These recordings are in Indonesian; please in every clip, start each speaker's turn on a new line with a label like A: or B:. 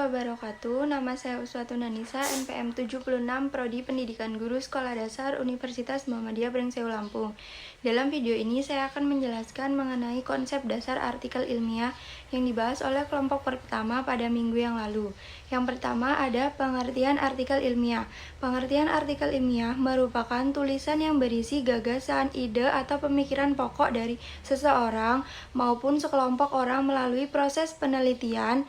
A: wabarakatuh. Nama saya Uswatun Nanisa, NPM 76, Prodi Pendidikan Guru Sekolah Dasar Universitas Muhammadiyah Brengseu Lampung. Dalam video ini saya akan menjelaskan mengenai konsep dasar artikel ilmiah yang dibahas oleh kelompok pertama pada minggu yang lalu. Yang pertama ada pengertian artikel ilmiah. Pengertian artikel ilmiah merupakan tulisan yang berisi gagasan, ide, atau pemikiran pokok dari seseorang maupun sekelompok orang melalui proses penelitian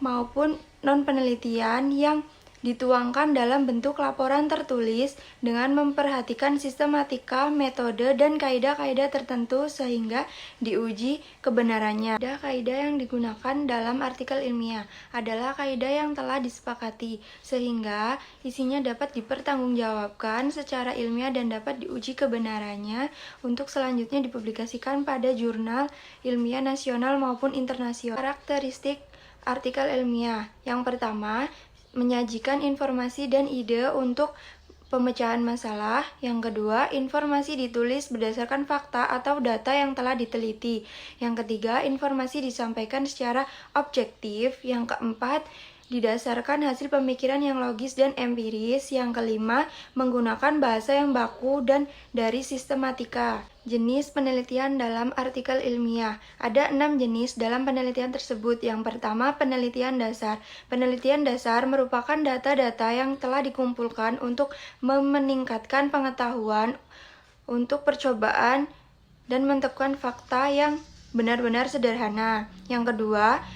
A: maupun non-penelitian yang dituangkan dalam bentuk laporan tertulis dengan memperhatikan sistematika, metode, dan kaidah-kaidah tertentu sehingga diuji kebenarannya. Kaidah yang digunakan dalam artikel ilmiah adalah kaidah yang telah disepakati sehingga isinya dapat dipertanggungjawabkan secara ilmiah dan dapat diuji kebenarannya untuk selanjutnya dipublikasikan pada jurnal ilmiah nasional maupun internasional. Karakteristik artikel ilmiah yang pertama, menyajikan informasi dan ide untuk pemecahan masalah. Yang kedua, informasi ditulis berdasarkan fakta atau data yang telah diteliti. Yang ketiga, informasi disampaikan secara objektif. Yang keempat, didasarkan hasil pemikiran yang logis dan empiris. Yang kelima, menggunakan bahasa yang baku dan dari sistematika. Jenis penelitian dalam artikel ilmiah. Ada 6 jenis dalam penelitian tersebut. Yang pertama, penelitian dasar. Penelitian dasar merupakan data-data yang telah dikumpulkan untuk meningkatkan pengetahuan untuk percobaan dan menentukan fakta yang benar-benar sederhana. Yang kedua,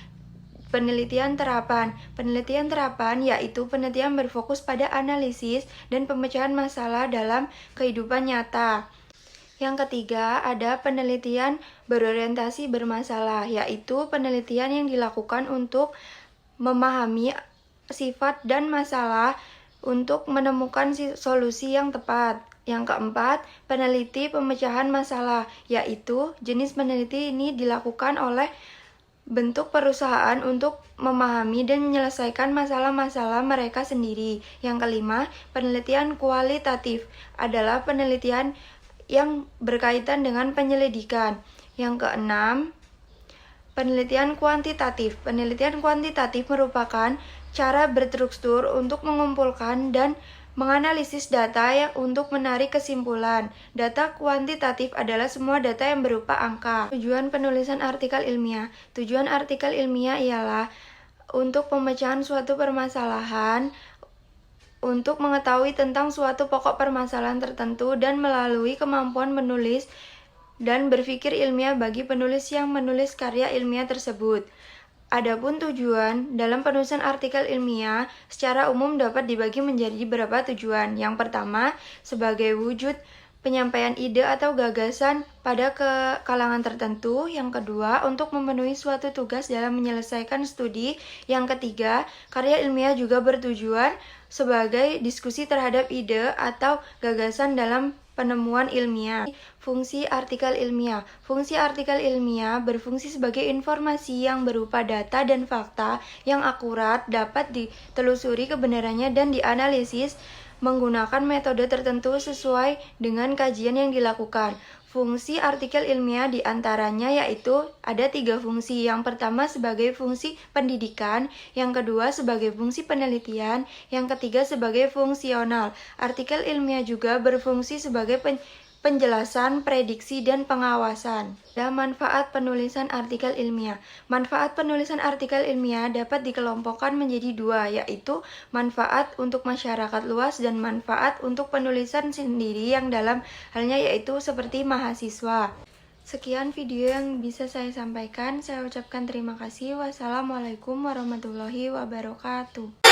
A: penelitian terapan. Penelitian terapan yaitu penelitian berfokus pada analisis dan pemecahan masalah dalam kehidupan nyata. Yang ketiga, ada penelitian berorientasi bermasalah, yaitu penelitian yang dilakukan untuk memahami sifat dan masalah untuk menemukan solusi yang tepat. Yang keempat, peneliti pemecahan masalah, yaitu jenis peneliti ini dilakukan oleh bentuk perusahaan untuk memahami dan menyelesaikan masalah-masalah mereka sendiri. Yang kelima, penelitian kualitatif adalah penelitian yang berkaitan dengan penyelidikan. Yang keenam, penelitian kuantitatif. Penelitian kuantitatif merupakan cara berstruktur untuk mengumpulkan dan menganalisis data yang untuk menarik kesimpulan. Data kuantitatif adalah semua data yang berupa angka. Tujuan penulisan artikel ilmiah. Tujuan artikel ilmiah ialah untuk pemecahan suatu permasalahan, untuk mengetahui tentang suatu pokok permasalahan tertentu dan melalui kemampuan menulis dan berpikir ilmiah bagi penulis yang menulis karya ilmiah tersebut. Adapun tujuan dalam penulisan artikel ilmiah secara umum dapat dibagi menjadi beberapa tujuan. Yang pertama, sebagai wujud penyampaian ide atau gagasan pada kalangan tertentu. Yang kedua, untuk memenuhi suatu tugas dalam menyelesaikan studi. Yang ketiga, karya ilmiah juga bertujuan sebagai diskusi terhadap ide atau gagasan dalam penemuan ilmiah. Fungsi artikel ilmiah. Fungsi artikel ilmiah berfungsi sebagai informasi yang berupa data dan fakta yang akurat, dapat ditelusuri kebenarannya dan dianalisis menggunakan metode tertentu sesuai dengan kajian yang dilakukan. Fungsi artikel ilmiah diantaranya yaitu ada 3 fungsi. Yang pertama sebagai fungsi pendidikan, yang kedua sebagai fungsi penelitian, yang ketiga sebagai fungsional. Artikel ilmiah juga berfungsi sebagai penjelasan, prediksi, dan pengawasan. Dan manfaat penulisan artikel ilmiah. Manfaat penulisan artikel ilmiah dapat dikelompokkan menjadi 2, yaitu manfaat untuk masyarakat luas dan manfaat untuk penulisan sendiri yang dalam halnya yaitu seperti mahasiswa. Sekian video yang bisa saya sampaikan. Saya ucapkan terima kasih. Wassalamualaikum warahmatullahi wabarakatuh.